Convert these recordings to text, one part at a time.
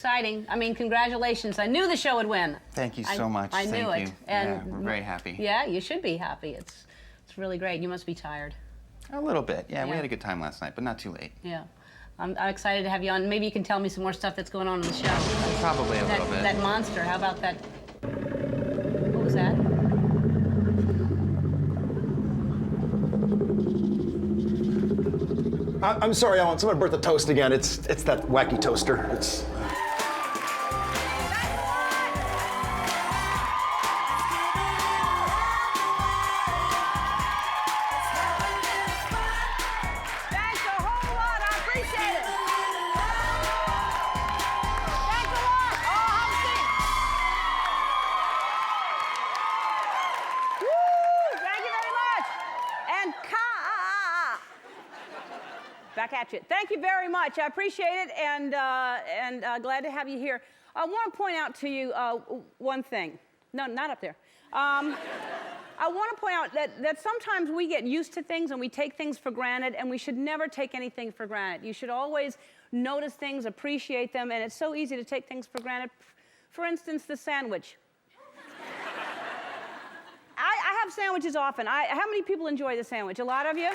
Exciting. I mean, congratulations. I knew the show would win. Thank you so much. I knew Thank it. you. And yeah, we're very happy. Yeah, you should be happy. It's really great. You must be tired. A little bit. Yeah, we had a good time last night, but not too late. Yeah. I'm excited to have you on. Maybe you can tell me some more stuff that's going on in the show. Probably a little bit. That monster. How about that? What was that? I'm sorry, Ellen. Someone burnt the toast again. It's that wacky toaster. It's. Thanks a whole lot. I appreciate it. Thanks a lot. Oh, have a seat. Woo! Thank you very much. And back at you. Thank you very much. I appreciate it, and glad to have you here. I want to point out to you one thing. No, not up there. I want to point out that sometimes we get used to things and we take things for granted, and we should never take anything for granted. You should always notice things, appreciate them, and it's so easy to take things for granted. For instance, the sandwich. I have sandwiches often. How many people enjoy the sandwich? A lot of you?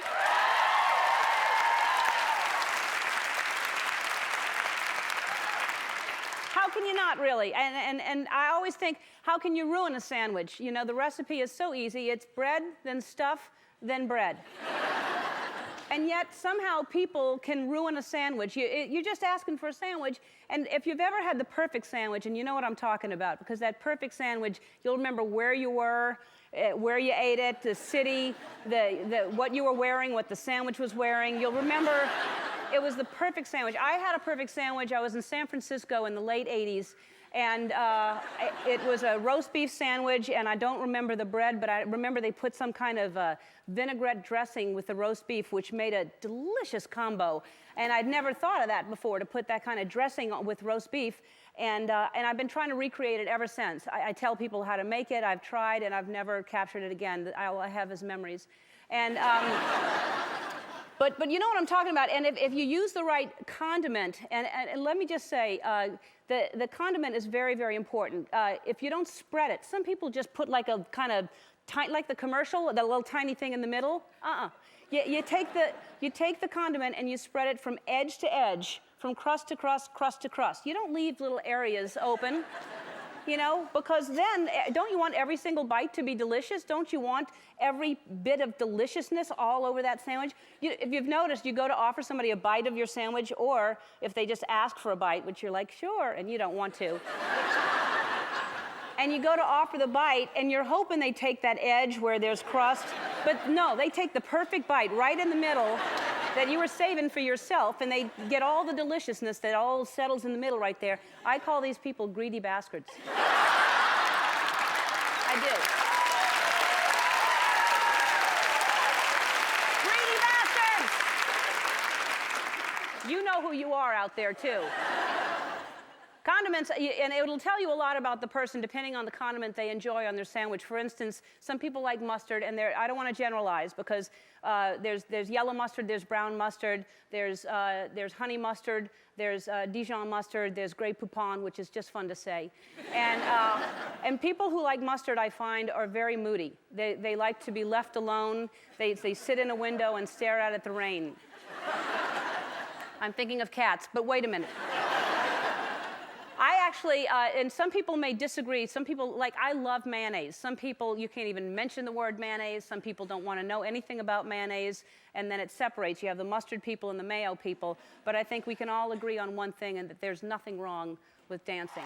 How can you not, really? And I always think, how can you ruin a sandwich? You know, the recipe is so easy. It's bread, then stuff, then bread. And yet, somehow, people can ruin a sandwich. You're just asking for a sandwich, and if you've ever had the perfect sandwich, and you know what I'm talking about, because that perfect sandwich, you'll remember where you were, where you ate it, the city, what you were wearing, what the sandwich was wearing. You'll remember it was the perfect sandwich. I had a perfect sandwich. I was in San Francisco in the late 80s, and it was a roast beef sandwich, and I don't remember the bread, but I remember they put some kind of vinaigrette dressing with the roast beef, which made a delicious combo. And I'd never thought of that before, to put that kind of dressing with roast beef. And I've been trying to recreate it ever since. I tell people how to make it. I've tried, and I've never captured it again. All I have is memories. And but you know what I'm talking about. And if you use the right condiment, and let me just say, the condiment is very, very important. If you don't spread it, some people just put like a kind of like the commercial, the little tiny thing in the middle. You take the condiment and you spread it from edge to edge, from crust to crust, crust to crust. You don't leave little areas open, you know, because then don't you want every single bite to be delicious? Don't you want every bit of deliciousness all over that sandwich? If you've noticed, you go to offer somebody a bite of your sandwich, or if they just ask for a bite, which you're like, sure, and you don't want to. And you go to offer the bite, and you're hoping they take that edge where there's crust. But no, they take the perfect bite right in the middle that you were saving for yourself, and they get all the deliciousness that all settles in the middle right there. I call these people greedy bastards. I do. Greedy bastards! You know who you are out there, too. Condiments, and it'll tell you a lot about the person depending on the condiment they enjoy on their sandwich. For instance, some people like mustard, and I don't want to generalize, because there's yellow mustard, there's brown mustard, there's honey mustard, there's Dijon mustard, there's Grey Poupon, which is just fun to say. And people who like mustard, I find, are very moody. They like to be left alone. They sit in a window and stare out at the rain. I'm thinking of cats, but wait a minute. I actually, and some people may disagree. Some people, like, I love mayonnaise. Some people, you can't even mention the word mayonnaise. Some people don't want to know anything about mayonnaise, and then it separates. You have the mustard people and the mayo people. But I think we can all agree on one thing, and that there's nothing wrong with dancing.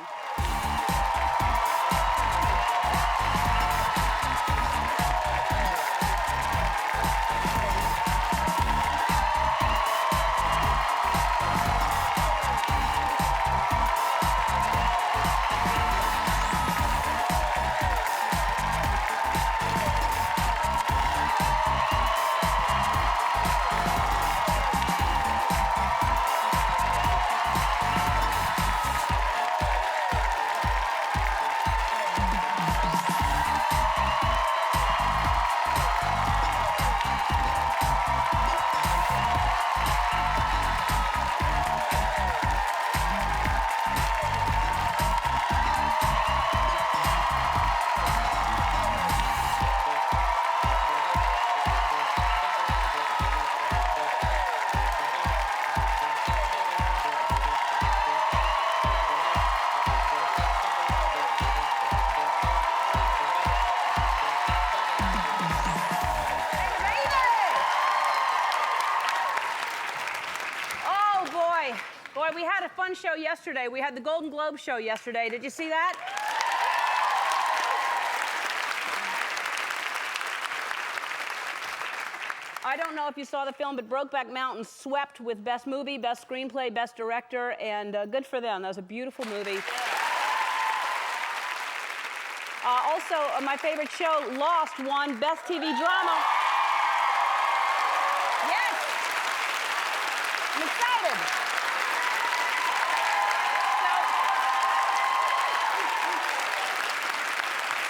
fun show yesterday. We had the Golden Globe show yesterday. Did you see that? I don't know if you saw the film, but Brokeback Mountain swept with Best Movie, Best Screenplay, Best Director, and good for them. That was a beautiful movie. Also, my favorite show, Lost, won Best TV Drama. Yes! I'm excited. So,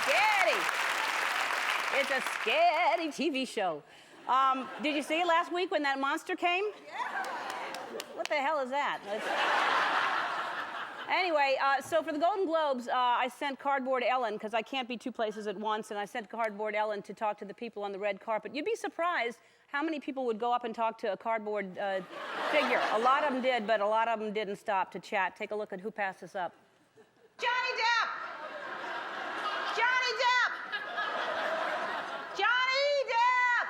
scary. It's a scary TV show. Did you see it last week when that monster came? Yeah. What the hell is that? Anyway, so for the Golden Globes, I sent Cardboard Ellen, because I can't be two places at once, and I sent Cardboard Ellen to talk to the people on the red carpet. You'd be surprised how many people would go up and talk to a cardboard figure. A lot of them did, but a lot of them didn't stop to chat. Take a look at who passed us up. Johnny Depp! Johnny Depp! Johnny Depp!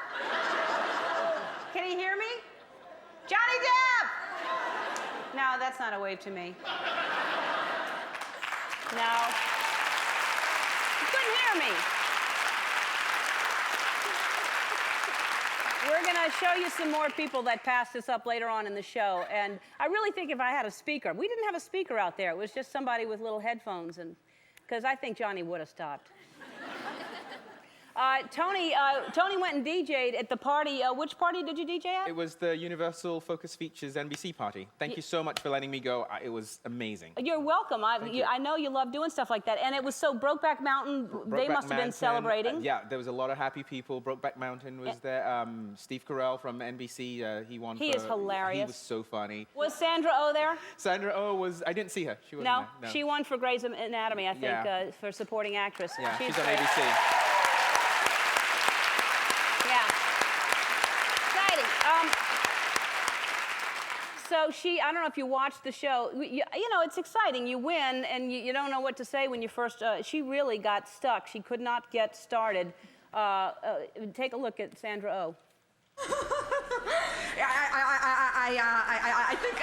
Can he hear me? Johnny Depp! No, that's not a wave to me. No. You couldn't hear me. We're going to show you some more people that passed us up later on in the show. And I really think if I had a speaker, we didn't have a speaker out there. It was just somebody with little headphones, and because I think Johnny would have stopped. Tony went and DJ'd at the party. Which party did you DJ at? It was the Universal Focus Features NBC party. Thank you so much for letting me go. It was amazing. You're welcome. I know you love doing stuff like that. And it was so Brokeback Mountain, they must have been celebrating. Yeah, there was a lot of happy people. Brokeback Mountain was there. Steve Carell from NBC, he won. He is hilarious. He was so funny. Was Sandra Oh there? Sandra Oh was, I didn't see her. She wasn't there. No, she won for Grey's Anatomy, I think, for supporting actress. Yeah, she's on great. ABC. So I don't know if you watched the show. You know, it's exciting. You win, and you don't know what to say when you first. She really got stuck. She could not get started. Take a look at Sandra Oh.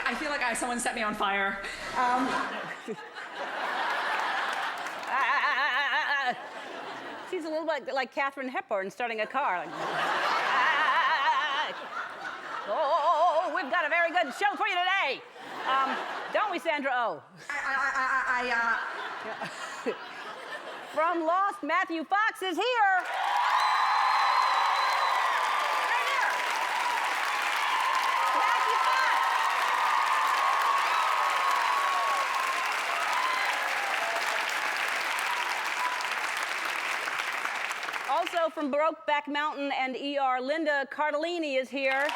I feel like someone set me on fire. She's a little bit like Katharine Hepburn starting a car. Like, oh, we've got a very good show for you today. Don't we, Sandra Oh? From Lost, Matthew Fox is here. Right here. Matthew Fox. Also from Brokeback Mountain and ER, Linda Cardellini is here.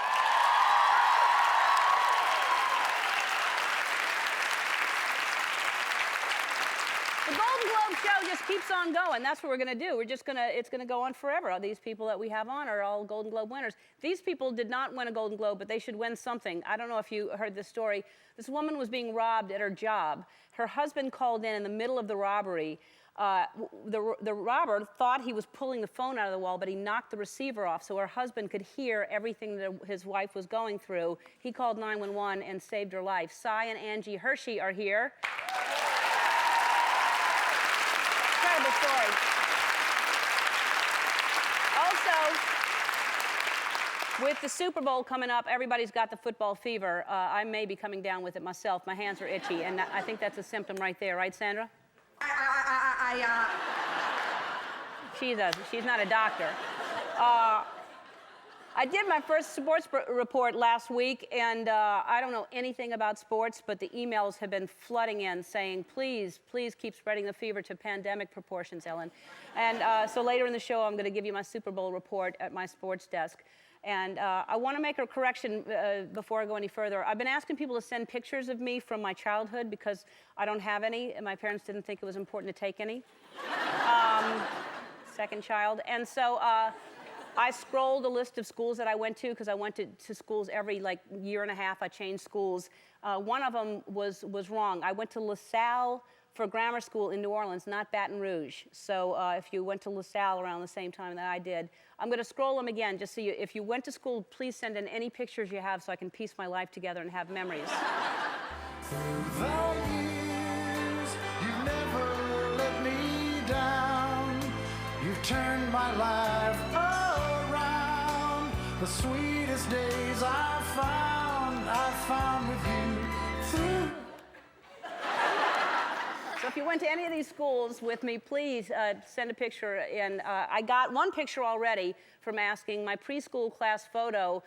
The Golden Globe show just keeps on going. That's what we're going to do. It's going to go on forever. These people that we have on are all Golden Globe winners. These people did not win a Golden Globe, but they should win something. I don't know if you heard this story. This woman was being robbed at her job. Her husband called in the middle of the robbery. The robber thought he was pulling the phone out of the wall, but he knocked the receiver off, so her husband could hear everything that his wife was going through. He called 911 and saved her life. Cy and Angie Hershey are here. Incredible story. Also, with the Super Bowl coming up, everybody's got the football fever. I may be coming down with it myself. My hands are itchy, and I think that's a symptom right there, right, Sandra? She's not a doctor. I did my first sports report last week, and I don't know anything about sports, but the emails have been flooding in saying, please, please keep spreading the fever to pandemic proportions, Ellen. And so later in the show, I'm going to give you my Super Bowl report at my sports desk. And I want to make a correction before I go any further. I've been asking people to send pictures of me from my childhood because I don't have any, and my parents didn't think it was important to take any. Second child. And so I scrolled a list of schools that I went to because I went to schools every year and a half. I changed schools. One of them was wrong. I went to LaSalle for grammar school in New Orleans, not Baton Rouge. So if you went to LaSalle around the same time that I did, I'm going to scroll them again just so if you went to school, please send in any pictures you have so I can piece my life together and have memories. The years, you've never let me down. You've turned my life around. The sweetest days I found with you through. So if you went to any of these schools with me, please send a picture. And I got one picture already from asking. My preschool class photo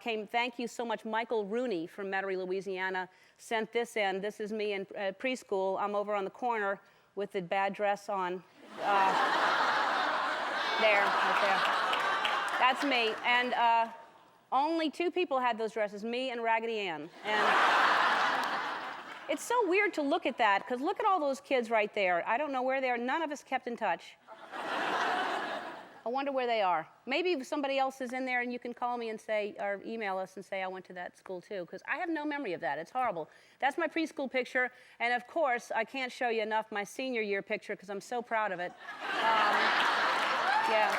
came, thank you so much, Michael Rooney from Metairie, Louisiana, sent this in. This is me in preschool. I'm over on the corner with the bad dress on. There, right there. That's me. And only 2 people had those dresses, me and Raggedy Ann. And it's so weird to look at that, because look at all those kids right there. I don't know where they are. None of us kept in touch. I wonder where they are. Maybe somebody else is in there and you can call me and say, or email us and say, I went to that school too, because I have no memory of that. It's horrible. That's my preschool picture. And of course, I can't show you enough my senior year picture because I'm so proud of it. Yeah.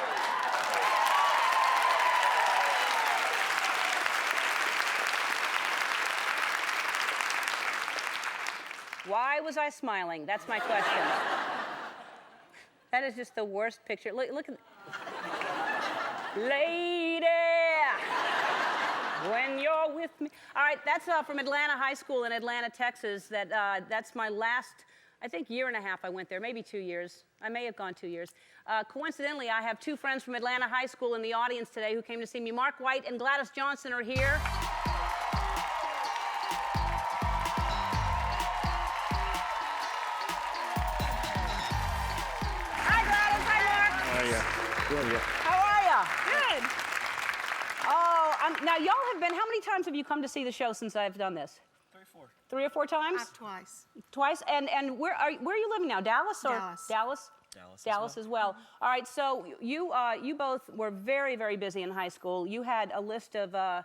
Why was I smiling? That's my question. That is just the worst picture. Look at... Lady, when you're with me. All right, that's from Atlanta High School in Atlanta, Texas. That's my last, I think, year and a half I went there, maybe 2 years. I may have gone 2 years. Coincidentally, I have 2 friends from Atlanta High School in the audience today who came to see me. Mark White and Gladys Johnson are here. How are you? Good. Oh, now y'all have been, how many times have you come to see the show since I've done this? 3 or 4. 3 or 4 times? Twice. Twice? And where are you living now? Dallas or? Dallas. Dallas as well. All right, so you both were very, very busy in high school. You had a list of, I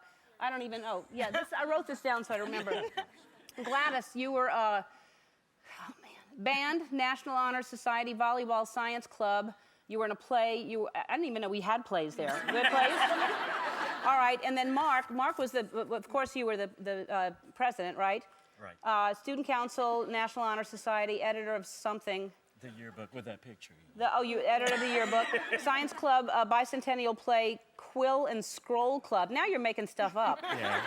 don't even know. Yeah, I wrote this down so I remember. Gladys, you were, band, National Honor Society, Volleyball Science Club. You were in a play. I didn't even know we had plays there. We had plays? All right, and then Mark was of course you were the president, right? Right. Student Council, National Honor Society, editor of something. The yearbook with that picture. You editor of the yearbook. Science Club, bicentennial play, Quill and Scroll Club. Now you're making stuff up. Yeah.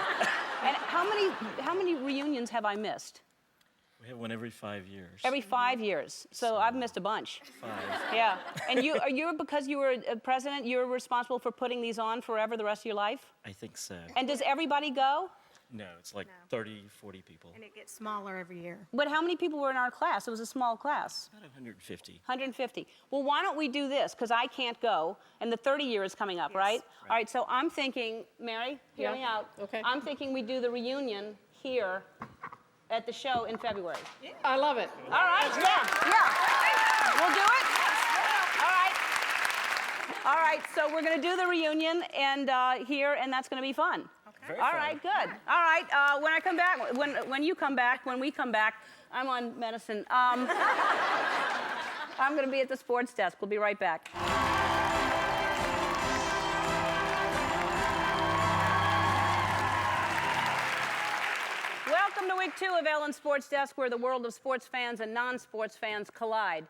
And how many reunions have I missed? We have one every 5 years. Every 5 years. So I've missed a bunch. 5. Yeah. And because you were president, you're responsible for putting these on forever the rest of your life? I think so. And does everybody go? No, it's like 30, 40 people. And it gets smaller every year. But how many people were in our class? It was a small class. About 150. 150. Well, why don't we do this? Because I can't go, and the 30 year is coming up, Yes. right? All right, so I'm thinking, Mary, hear me out. Okay. I'm thinking we do the reunion here at the show in February. I love it. All right, yeah. We'll do it? All right, so we're going to do the reunion and here, and that's going to be fun. Okay. All right, good. All right, when I come back, when you come back, when we come back, I'm on medicine. I'm going to be at the sports desk. We'll be right back. Welcome to week 2 of Ellen's Sports Desk, where the world of sports fans and non-sports fans collide.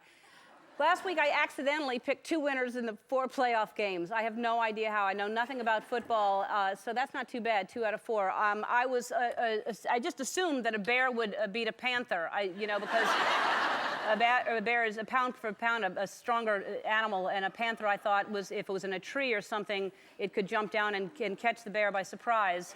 Last week, I accidentally picked 2 winners in the 4 playoff games. I have no idea how. I know nothing about football, so that's not too bad, 2 out of 4. I just assumed that a bear would beat a panther, because a bear is a pound for pound a stronger animal, and a panther, I thought, was if it was in a tree or something, it could jump down and catch the bear by surprise.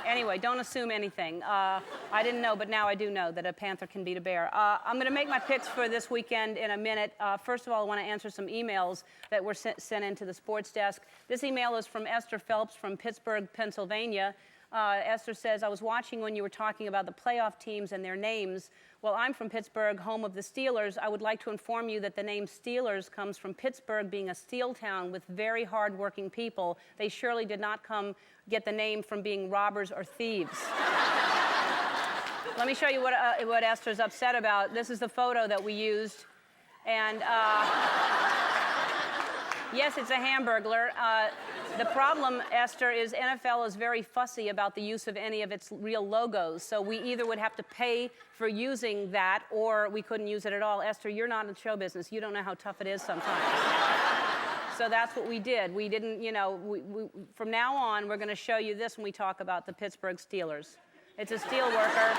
Anyway, don't assume anything. I didn't know, but now I do know that a panther can beat a bear. I'm going to make my picks for this weekend in a minute. First of all, I want to answer some emails that were sent into the sports desk. This email is from Esther Phelps from Pittsburgh, Pennsylvania. Esther says, I was watching when you were talking about the playoff teams and their names. Well, I'm from Pittsburgh, home of the Steelers. I would like to inform you that the name Steelers comes from Pittsburgh being a steel town with very hard-working people. They surely did not get the name from being robbers or thieves. Let me show you what Esther's upset about. This is the photo that we used. And Yes, it's a Hamburglar. The problem, Esther, is NFL is very fussy about the use of any of its real logos. So we either would have to pay for using that or we couldn't use it at all. Esther, you're not in show business. You don't know how tough it is sometimes. So that's what we did. We didn't, from now on, we're going to show you this when we talk about the Pittsburgh Steelers. It's a steel worker,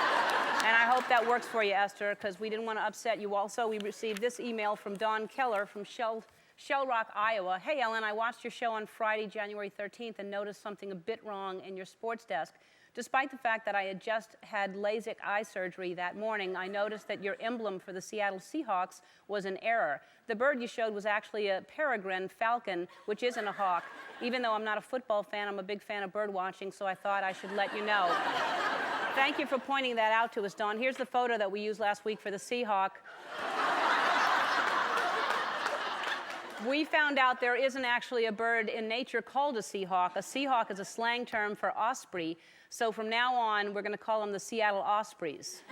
and I hope that works for you, Esther, because we didn't want to upset you. Also, we received this email from Don Keller from Shell Rock, Iowa. Hey, Ellen, I watched your show on Friday, January 13th, and noticed something a bit wrong in your sports desk. Despite the fact that I had just had LASIK eye surgery that morning, I noticed that your emblem for the Seattle Seahawks was an error. The bird you showed was actually a peregrine falcon, which isn't a hawk. Even though I'm not a football fan, I'm a big fan of bird watching, so I thought I should let you know. Thank you for pointing that out to us, Dawn. Here's the photo that we used last week for the Seahawk. We found out there isn't actually a bird in nature called a seahawk. A seahawk is a slang term for osprey. So from now on, we're going to call them the Seattle Ospreys.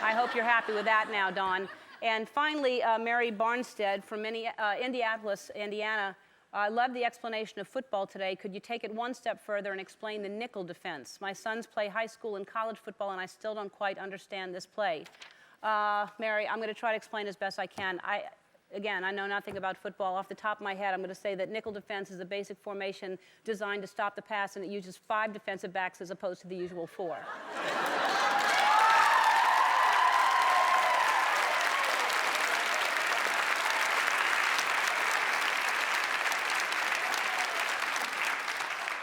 I hope you're happy with that now, Dawn. And finally, Mary Barnstead from Indianapolis, Indiana. I love the explanation of football today. Could you take it one step further and explain the nickel defense? My sons play high school and college football, and I still don't quite understand this play. Mary, I'm going to try to explain as best I can. Again, I know nothing about football. Off the top of my head, I'm going to say that nickel defense is a basic formation designed to stop the pass, and it uses 5 defensive backs as opposed to the usual 4.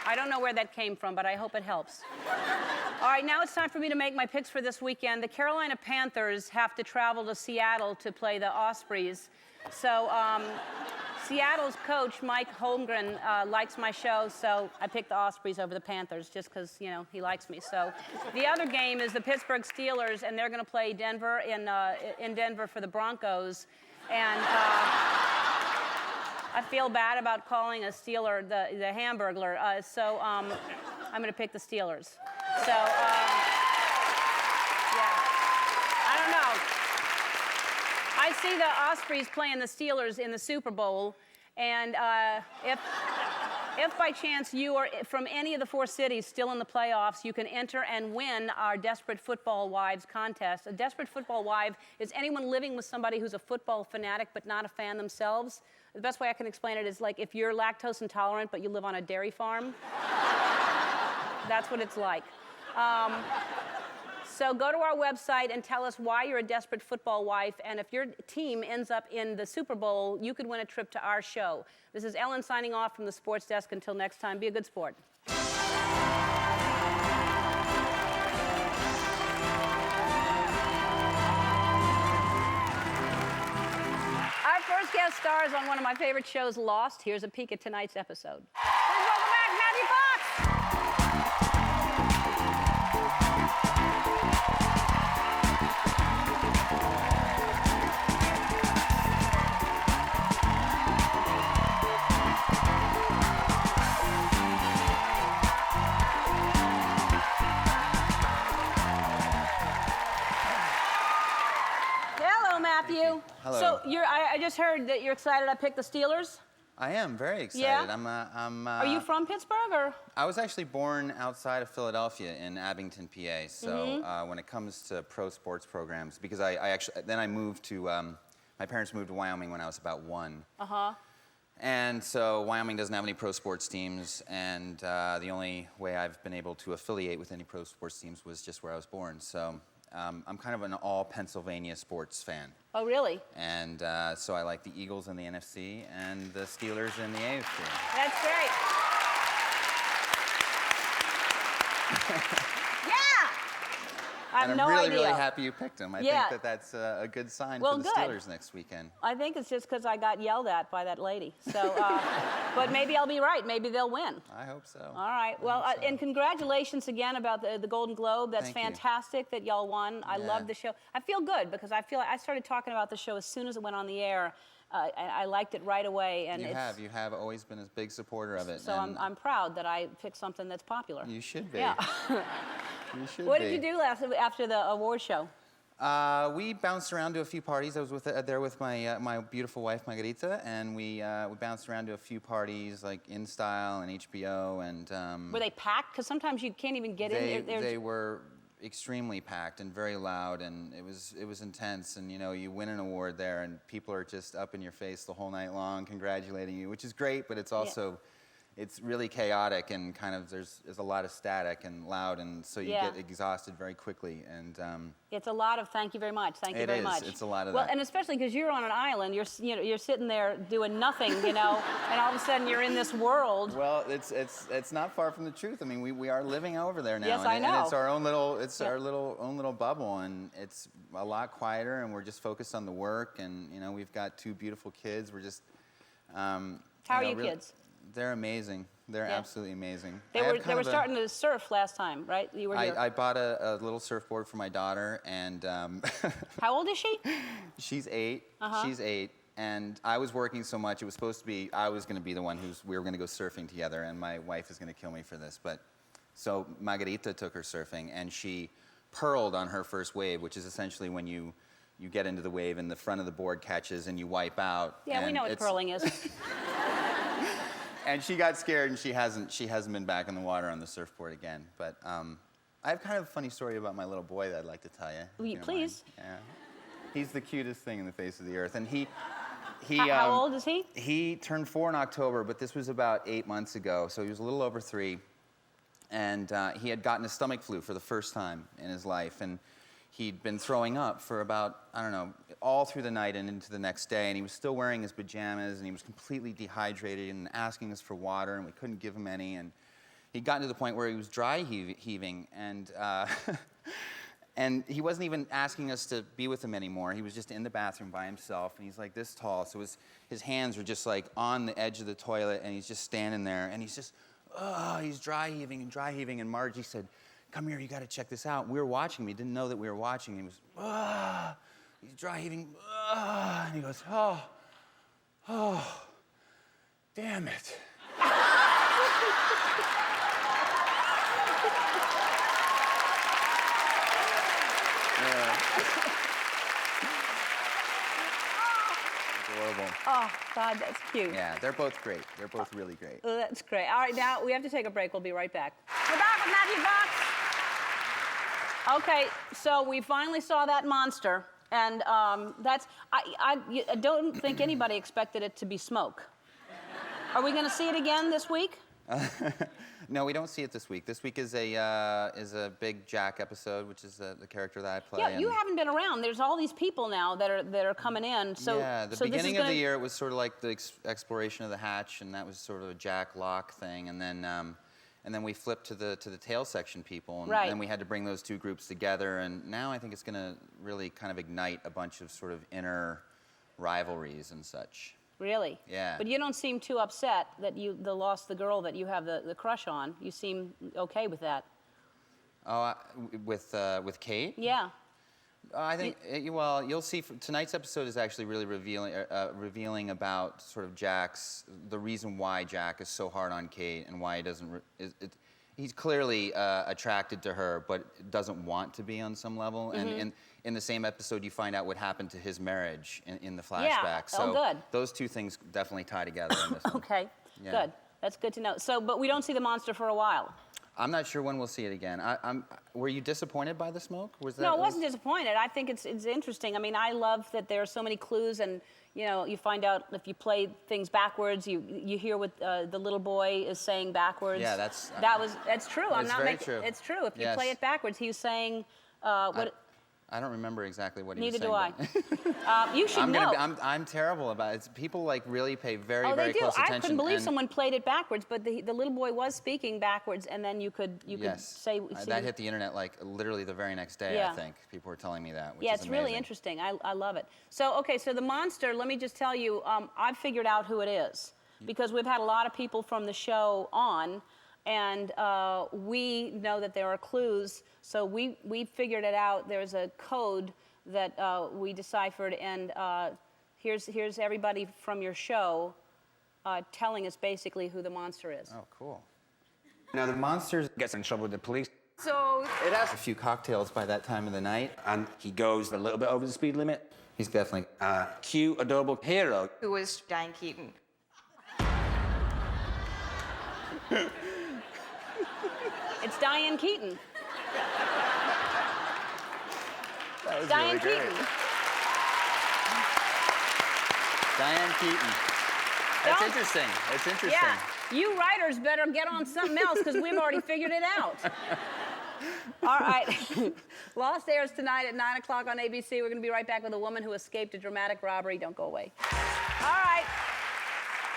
I don't know where that came from, but I hope it helps. All right, now it's time for me to make my picks for this weekend. The Carolina Panthers have to travel to Seattle to play the Ospreys. So Seattle's coach, Mike Holmgren, likes my show, so I picked the Ospreys over the Panthers just because, he likes me. So the other game is the Pittsburgh Steelers, and they're going to play Denver in Denver for the Broncos. And I feel bad about calling a Steeler the Hamburglar, so I'm going to pick the Steelers. So, yeah. I don't know. I see the Ospreys playing the Steelers in the Super Bowl, and if by chance you are from any of the 4 cities still in the playoffs, you can enter and win our Desperate Football Wives contest. A Desperate Football Wife is anyone living with somebody who's a football fanatic but not a fan themselves. The best way I can explain it is like if you're lactose intolerant but you live on a dairy farm. That's what it's like. So go to our website and tell us why you're a Desperate Football Wife, and if your team ends up in the Super Bowl, you could win a trip to our show. This is Ellen signing off from the Sports Desk. Until next time, be a good sport. Our first guest stars on one of my favorite shows, Lost. Here's a peek at tonight's episode. Please welcome back Matthew Fox. Matthew. Hello. So I just heard that you're excited I picked the Steelers. I am very excited. Yeah? Are you from Pittsburgh, or? I was actually born outside of Philadelphia in Abington, PA. So when it comes to pro sports programs, because I moved to, my parents moved to Wyoming when I was about 1. Uh-huh. And so Wyoming doesn't have any pro sports teams, and the only way I've been able to affiliate with any pro sports teams was just where I was born. So I'm kind of an all Pennsylvania sports fan. Oh, really? And so I like the Eagles in the NFC and the Steelers in the AFC. That's great. Yeah! I have and no I'm really, idea. really happy you picked them. I think that that's a good sign for the good. Steelers next weekend. I think it's just because I got yelled at by that lady. So, but maybe I'll be right. Maybe they'll win. I hope so. All right. Well, and congratulations again about the Golden Globe. That's Thank you. Fantastic that y'all won. I love the show. I feel good because I started talking about the show as soon as it went on the air. I liked it right away. And You have always been a big supporter of it. So I'm proud that I picked something that's popular. You should be. Yeah. You should What be. did you do after the award show? We bounced around to a few parties. I was there with my beautiful wife Margarita, and we bounced around to a few parties like In Style and HBO, and Were they packed? Because sometimes you can't even get in. they were extremely packed and very loud, and it was intense. And you know, you win an award there, and people are just up in your face the whole night long, congratulating you, which is great. But it's also it's really chaotic, and kind of there's a lot of static and loud, and so you get exhausted very quickly. And it's a lot of thank you very much, thank you very much. It's a lot of well, that. and especially because you're on an island, you're sitting there doing nothing, you know, and all of a sudden you're in this world. Well, it's not far from the truth. I mean, we are living over there now. Yes, I know. And it's our own little own little bubble, and it's a lot quieter, and we're just focused on the work, and you know, we've got 2 beautiful kids. We're just How are your kids? They're amazing. They're absolutely amazing. They were starting to surf last time, right? You were here. I bought a little surfboard for my daughter, and How old is she? she's 8. She's 8, and I was working so much. It was supposed to be I was going to be the one we were going to go surfing together, and my wife is going to kill me for this. But so Margarita took her surfing, and she purled on her first wave, which is essentially when you get into the wave and the front of the board catches and you wipe out. Yeah, we know what purling is. And she got scared, and she hasn't been back in the water on the surfboard again. But I have kind of a funny story about my little boy that I'd like to tell you. Will you please? Yeah. He's the cutest thing in the face of the earth, and he. How old is he? He turned 4 in October, but this was about 8 months ago, so he was a little over 3. And he had gotten a stomach flu for the first time in his life, and he'd been throwing up for about, I don't know, all through the night and into the next day, and he was still wearing his pajamas, and he was completely dehydrated and asking us for water, and we couldn't give him any, and he'd gotten to the point where he was dry heaving, and and he wasn't even asking us to be with him anymore. He was just in the bathroom by himself, and he's like this tall, so his hands were just like on the edge of the toilet, and he's just standing there, and he's just, he's dry heaving, and Margie said, "Come here, you got to check this out." We were watching him. He didn't know that we were watching. He was, he's dry heaving, and he goes, oh, damn it. Adorable. Oh, God, that's cute. Yeah, they're both great. They're both really great. Oh, that's great. All right, now we have to take a break. We'll be right back. We're back with Matthew Fox. Okay, so we finally saw that monster, and I don't think anybody expected it to be smoke. Are we going to see it again this week? No, we don't see it this week. This week is a big Jack episode, which is the character that I play. Yeah, you haven't been around. There's all these people now that are coming in. So yeah, the beginning of the year it was sort of like the exploration of the hatch, and that was sort of a Jack Locke thing, and then we flipped to the tail section people, and then we had to bring those 2 groups together, and now I think it's going to really kind of ignite a bunch of sort of inner rivalries and such. Really? Yeah. But you don't seem too upset that you lost the girl that you have the crush on. You seem okay with that. Oh, with Kate? Yeah. I think, well, you'll see, tonight's episode is actually really revealing about sort of the reason why Jack is so hard on Kate, and why he doesn't, he's clearly attracted to her, but doesn't want to be on some level. Mm-hmm. And in the same episode, you find out what happened to his marriage in the flashback. Yeah. So good. those 2 things definitely tie together in this one. Okay, Yeah. good. That's good to know. So, but we don't see the monster for a while. I'm not sure when we'll see it again. Were you disappointed by the smoke? No, I wasn't disappointed. I think it's interesting. I mean, I love that there are so many clues, and you know, you find out if you play things backwards, you hear what the little boy is saying backwards. Yeah, that's true. I'm not making. True. It's true. If you Yes. play it backwards, he was saying what. I don't remember exactly what he Neither was saying. do I. You should know. I'm terrible about it. People like really pay very they very do. close attention. I couldn't believe and someone played it backwards, but the little boy was speaking backwards, and then you could yes. say That hit the internet like literally the very next day. Yeah. I think people were telling me that. Which Yeah, is it's really amazing. interesting. I love it. So, okay, so the monster, let me just tell you, I've figured out who it is, because we've had a lot of people from the show on, and we know that there are clues, so we figured it out. There's a code that we deciphered, and here's everybody from your show telling us basically who the monster is. Oh, cool. Now, the monster gets in trouble with the police. So It has a few cocktails by that time of the night. And he goes a little bit over the speed limit. He's definitely Cue adorable hero. who was Diane Keaton? It's Diane Keaton. that was Diane really great. Keaton. Diane Keaton. That's Don't- interesting. It's interesting. Yeah, you writers better get on something else because we've already figured it out. All right. Lost airs tonight at 9 o'clock on ABC. We're going to be right back with a woman who escaped a dramatic robbery. Don't go away. All right.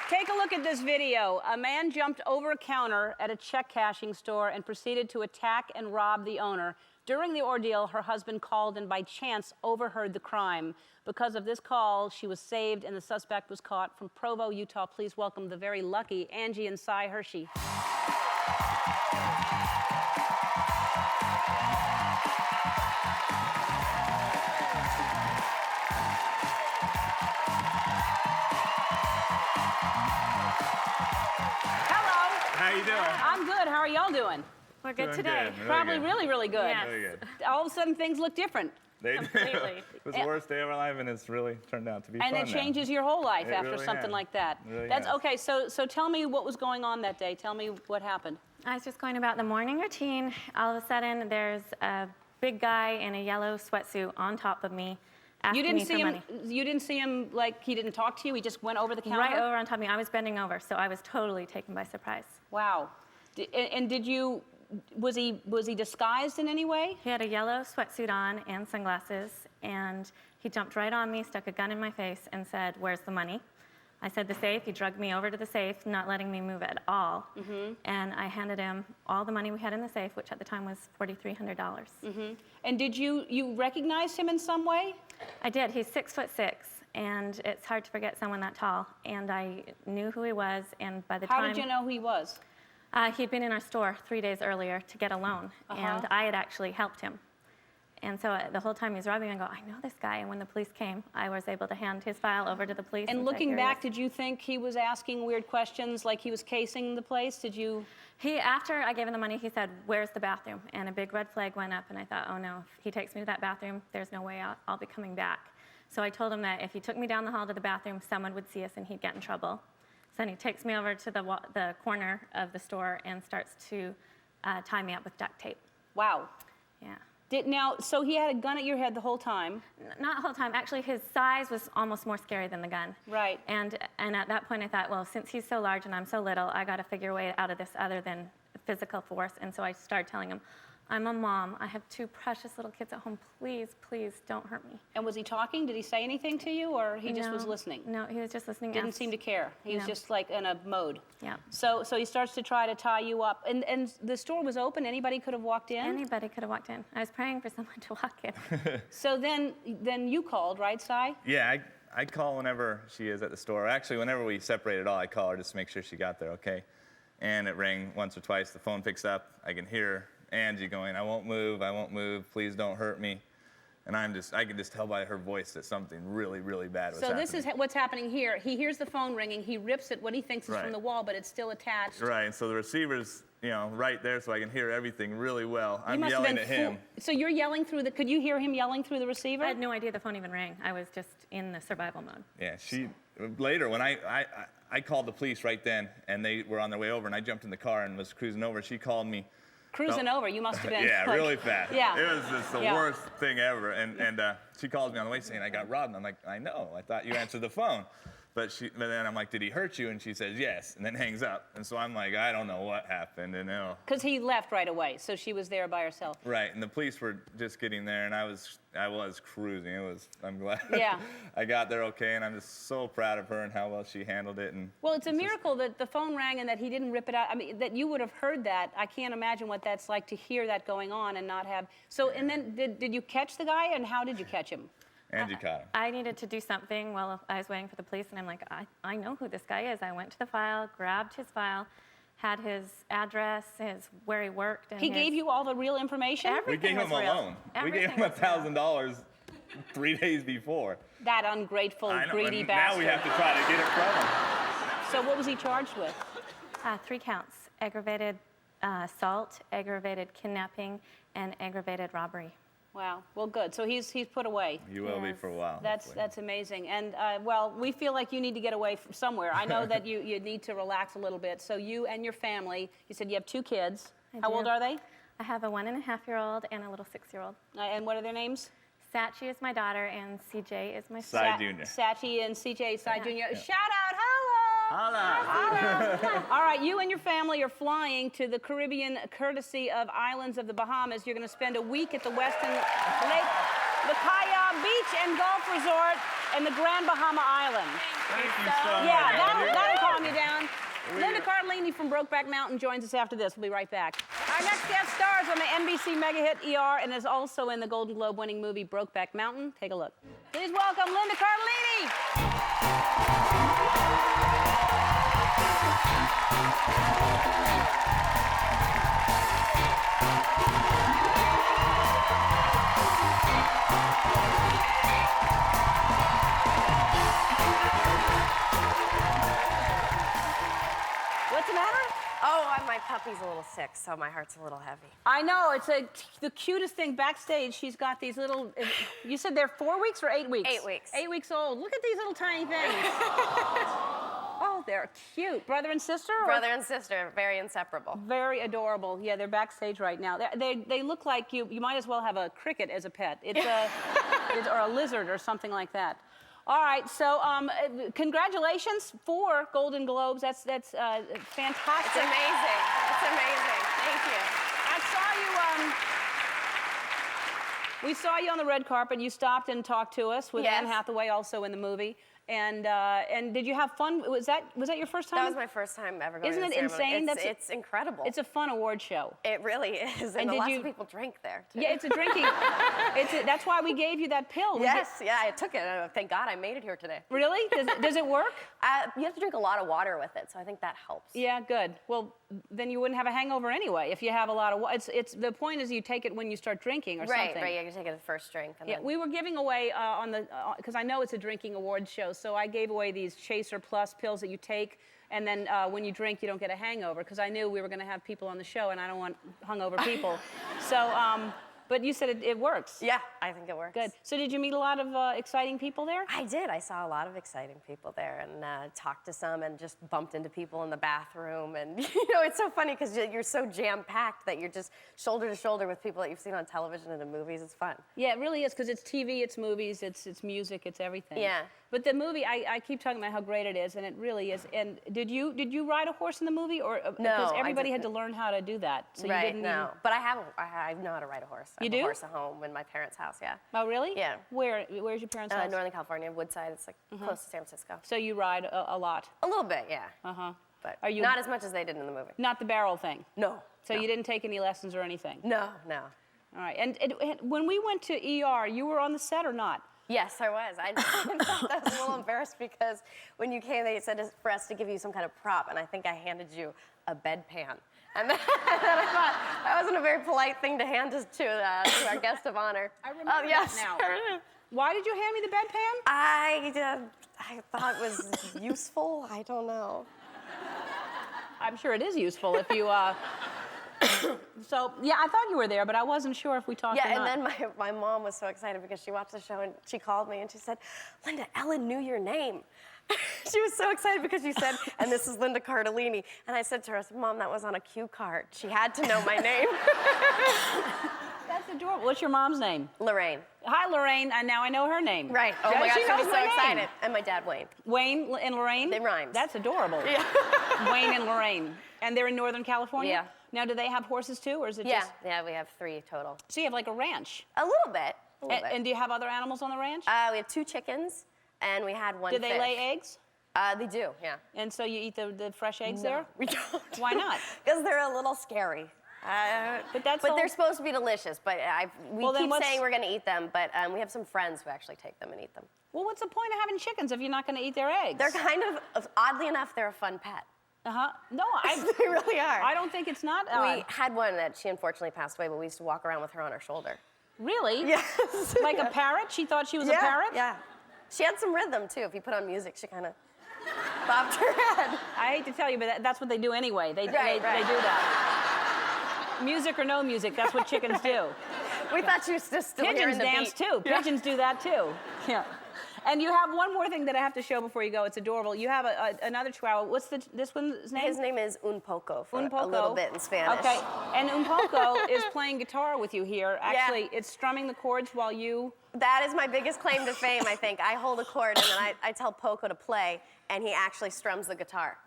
Take a look at this video. A man jumped over a counter at a check cashing store and proceeded to attack and rob the owner. During the ordeal, her husband called and by chance overheard the crime. Because of this call, she was saved and the suspect was caught. From Provo, Utah, please welcome the very lucky Angie and Cy Hershey. Hello. How you doing? I'm good. How are y'all doing? We're good Doing today. good. Probably good. really, really good. Yes. Really good. All of a sudden, things look different. They do. Completely. It was the worst day of our life, and it's really turned out to be And fun it now. changes your whole life It after really something has. like that. It really That's has. okay. So tell me what was going on that day. Tell me what happened. I was just going about the morning routine. All of a sudden, there's a big guy in a yellow sweatsuit on top of me, asking You didn't me see for him. money. You didn't see him like he didn't talk to you. He just went over the counter. Right over on top of me. I was bending over, so I was totally taken by surprise. Wow. And did you? Was he disguised in any way? He had a yellow sweatsuit on and sunglasses, and he jumped right on me, stuck a gun in my face, and said, "Where's the money?" I said, "The safe." He drugged me over to the safe, not letting me move at all. And I handed him all the money we had in the safe, which at the time was $4,300. And did you recognize him in some way? I did. He's 6'6", and it's hard to forget someone that tall. And I knew who he was, and by the How time did you know who he was? He'd been in our store 3 days earlier to get a loan, and I had actually helped him. And so the whole time he was robbing, I go, "I know this guy." And when the police came, I was able to hand his file over to the police. And say, looking "Here he back, is." did you think he was asking weird questions, like he was casing the place? Did you? After I gave him the money, he said, "Where's the bathroom?" And a big red flag went up, and I thought, oh no, if he takes me to that bathroom, there's no way I'll be coming back. So I told him that if he took me down the hall to the bathroom, someone would see us and he'd get in trouble. So then he takes me over to the corner of the store and starts to tie me up with duct tape. Wow. Yeah. So he had a gun at your head the whole time. Not the whole time. Actually, his size was almost more scary than the gun. Right. And at that point, I thought, well, since he's so large and I'm so little, I got to figure a way out of this other than physical force. And so I started telling him, "I'm a mom. I have 2 precious little kids at home. Please, please don't hurt me." And was he talking? Did he say anything to you, or he just was No. listening? No, he was just listening. Didn't seem to care. He was No. just like in a mode. Yeah. So he starts to try to tie you up. And the store was open. Anybody could have walked in. Anybody could have walked in. I was praying for someone to walk in. So then you called, right, Cy? Yeah, I call whenever she is at the store. Actually, whenever we separate at all, I call her just to make sure she got there okay. And it rang once or twice. The phone picks up. I can hear Angie going, "I won't move, please don't hurt me." And I can just tell by her voice that something really, really bad was So happening. this is what's happening here. He hears the phone ringing. He rips it, what he thinks is from Right. the wall, but it's still attached. Right, and so the receiver's, right there, so I can hear everything really well. You I'm must have yelling been at him. So you're yelling through could you hear him yelling through the receiver? I had no idea the phone even rang. I was just in the survival mode. Yeah, later when I called the police right then, and they were on their way over, and I jumped in the car and was cruising over. She called me. Cruising over, you must have been. Yeah, like, really fast. Yeah. It was just the Yeah. worst thing ever. And she calls me on the way saying, "I got robbed." And I'm like, "I know. I thought you answered the phone." But then I'm like, "Did he hurt you?" And she says, "Yes," and then hangs up. And so I'm like, I don't know what happened. And Because he left right away, so she was there by herself. right, and the police were just getting there, and I was cruising. I'm glad Yeah. I got there okay, and I'm just so proud of her and how well she handled it. And Well, it's a miracle that the phone rang and that he didn't rip it out. I mean, that you would have heard that. I can't imagine what that's like to hear that going on and not have. So, and then did you catch the guy, and how did you catch him? Angie caught him. I needed to do something while I was waiting for the police, and I'm like, I know who this guy is. I went to the file, grabbed his file, had his address, where he worked. And He gave you all the real information? We gave him a loan. We gave him $1,000 3 days before. That ungrateful, I know, greedy and bastard. now we have to try to get it from him. So what was he charged with? 3 counts: aggravated assault, aggravated kidnapping, and aggravated robbery. Wow. Well, good. So he's put away. You will be for a while. That's amazing. And well, we feel like you need to get away from somewhere. I know that you need to relax a little bit. So you and your family. You said you have 2 kids. How old are they? I have a 1.5-year-old and a little 6-year-old. And what are their names? Sachi is my daughter, and CJ is my son. Cy Jr. Sachi and CJ, Cy Jr. Shout out, hello! Holla! All right, you and your family are flying to the Caribbean courtesy of Islands of the Bahamas. You're going to spend a week at the Westin Lake Lucaya Beach and Golf Resort in the Grand Bahama Islands. Thank you so much. Yeah, that'll calm you down. Linda Cardellini from Brokeback Mountain joins us after this. We'll be right back. Our next guest stars on the NBC mega hit ER and is also in the Golden Globe winning movie Brokeback Mountain. Take a look. Please welcome Linda Cardellini. What's the matter? Oh, my puppy's a little sick, so my heart's a little heavy. I know, it's the cutest thing. Backstage, she's got these little, you said they're 4 weeks or 8 weeks? 8 weeks. 8 weeks old. Look at these little tiny things. Oh, they're cute. Brother and sister? Or? Brother and sister, very inseparable. Very adorable. Yeah, they're backstage right now. They look like you might as well have a cricket as a pet. It's or a lizard or something like that. All right, so congratulations, 4 Golden Globes. That's fantastic. It's amazing. It's amazing. Thank you. I saw you. We saw you on the red carpet. You stopped and talked to us with Anne Hathaway, also in the movie. And did you have fun? Was that your first time? That was my first time ever going to the Isn't it ceremony. insane? It's incredible. It's a fun award show. It really is, and lots of people drink there, too. Yeah, it's a drinking. That's why we gave you that pill. Yes, yeah, I took it. Thank God I made it here today. Really? Does it work? You have to drink a lot of water with it, so I think that helps. Yeah, good. Well, then you wouldn't have a hangover anyway if you have a lot of water. It's the point is you take it when you start drinking or something. Right, you take it the first drink. And then... we were giving away because I know it's a drinking awards show, so I gave away these Chaser Plus pills that you take, and then when you drink, you don't get a hangover, because I knew we were going to have people on the show, and I don't want hungover people. So, but you said it works. Yeah, I think it works. Good. So did you meet a lot of exciting people there? I did. I saw a lot of exciting people there, and talked to some, and just bumped into people in the bathroom. And it's so funny because you're so jam-packed that you're just shoulder to shoulder with people that you've seen on television and in movies. It's fun. Yeah, it really is, because it's TV, it's movies, it's music, it's everything. Yeah. But the movie, I keep talking about how great it is, and it really is. And did you ride a horse in the movie, or no? Because everybody had to learn how to do that. So right. You didn't No. But I know how to ride a horse. I have a horse at home in my parents' house. Yeah. Oh, really? Yeah. Where's your parents' house? Northern California, Woodside. It's like close to San Francisco. So you ride a lot. A little bit, yeah. But Are you not as much as they did in the movie. Not the barrel thing. No. So you didn't take any lessons or anything. No. All right. And when we went to ER, you were on the set or not? Yes, I was. I thought I was a little embarrassed because when you came, they said for us to give you some kind of prop, and I think I handed you a bedpan. And then I thought that wasn't a very polite thing to hand to our guest of honor. I remember that now. Why did you hand me the bedpan? I thought it was useful. I don't know. I'm sure it is useful if you. So, yeah, I thought you were there, but I wasn't sure if we talked or not. Yeah, and then my mom was so excited because she watched the show, and she called me, and she said, Linda, Ellen knew your name. She was so excited because she said, and this is Linda Cardellini. And I said to her, I said, Mom, that was on a cue card. She had to know my name. That's adorable. What's your mom's name? Lorraine. Hi, Lorraine. And now I know her name. Right. Oh, my gosh, she was so excited. And my dad, Wayne. Wayne and Lorraine? It rhymes. That's adorable. Yeah. Wayne and Lorraine. And they're in Northern California? Yeah. Now, do they have horses too, or is it just... Yeah, we have 3 total. So you have like a ranch? A little bit. And do you have other animals on the ranch? We have 2 chickens, and we had 1 fish. Do they lay eggs? They do, yeah. And so you eat the fresh eggs there? We don't. Why not? Because they're a little scary. But they're supposed to be delicious. But we keep saying we're going to eat them. But we have some friends who actually take them and eat them. Well, what's the point of having chickens if you're not going to eat their eggs? They're kind of, oddly enough, they're a fun pet. No, they really are. I don't think it's not. We had one that she unfortunately passed away, but we used to walk around with her on our shoulder. Really? Yes. Like a parrot? She thought she was a parrot? Yeah. She had some rhythm, too. If you put on music, she kind of bopped her head. I hate to tell you, but that's what they do anyway. They do that. Music or no music, that's what chickens do. We thought you were still hearing Pigeons the dance beat. too. Pigeons do that too. Yeah. And you have one more thing that I have to show before you go. It's adorable. You have another Chihuahua. What's this one's name? His name is Un Poco, for Un Poco. a little bit in Spanish. Okay. And Un Poco is playing guitar with you here. Actually, it's strumming the chords while you... That is my biggest claim to fame, I think. I hold a chord and then I tell Poco to play, and he actually strums the guitar.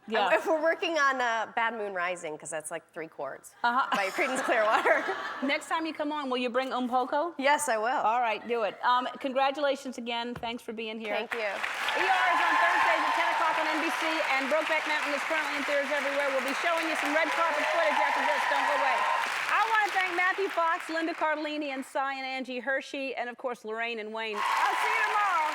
Yeah. If we're working on Bad Moon Rising, because that's like 3 chords by Creedence Clearwater. Next time you come on, will you bring Un Poco? Yes, I will. All right, do it. Congratulations again. Thanks for being here. Thank you. ER is on Thursdays at 10 o'clock on NBC, and Brokeback Mountain is currently in theaters everywhere. We'll be showing you some red carpet footage after this. Don't go away. I want to thank Matthew Fox, Linda Cardellini, and Cy and Angie Hershey, and of course Lorraine and Wayne. I'll see you tomorrow.